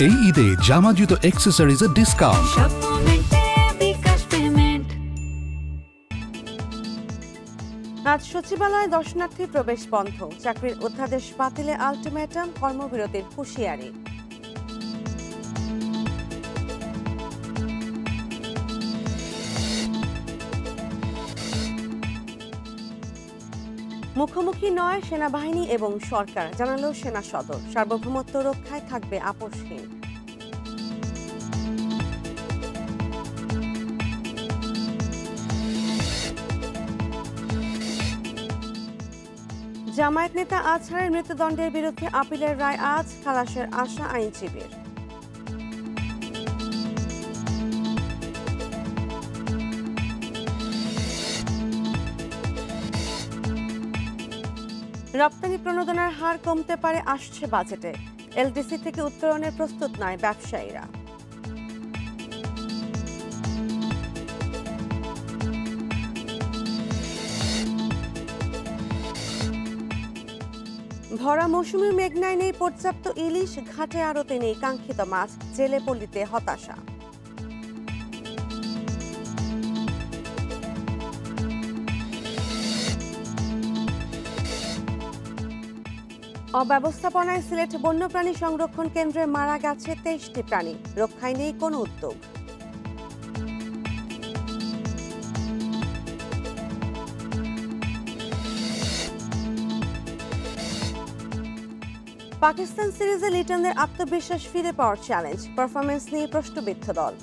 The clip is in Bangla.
এই ঈদে জামা জুতো অ্যাক্সেসরিজের ডিসকাউন্ট। আজ সচিবালয়ে দর্শনার্থী প্রবেশ বন্ধ, চাকরির অধ্যাদেশ বাতিলে আলটিমেটাম, কর্মবিরতির হুঁশিয়ারি। মুখোমুখি নয় সেনাবাহিনী এবং সরকার, জানালো সেনা সদর। সার্বভৌমত্ব রক্ষায় থাকবে আপোষহীন। জামায়াত নেতা আজহারের মৃত্যুদণ্ডের বিরুদ্ধে আপিলের রায় আজ, খালাসের আশা আইনজীবীর। রপ্তানি প্রণোদনার হার কমতে পারে আসছে বাজেটে। এলডিসি থেকে উত্তোলনের প্রস্তুত নয় ব্যবসায়ীরা। ভরা মৌসুমী মেঘনায় নেই পর্যাপ্ত ইলিশ, ঘাটে আড়তে নেই কাঙ্ক্ষিত মাছ, জেলে পল্লীতে হতাশা। অব্যবস্থাপনায় সিলেট বন্যপ্রাণী সংরক্ষণ কেন্দ্রে মারা গেছে 23টি প্রাণী, রক্ষায় নেই কোনো উদ্যোগ। পাকিস্তান সিরিজে লিটনদের আত্মবিশ্বাস ফিরে পাওয়ার চ্যালেঞ্জ, পারফরমেন্স নিয়ে প্রশ্নবিদ্ধ দল।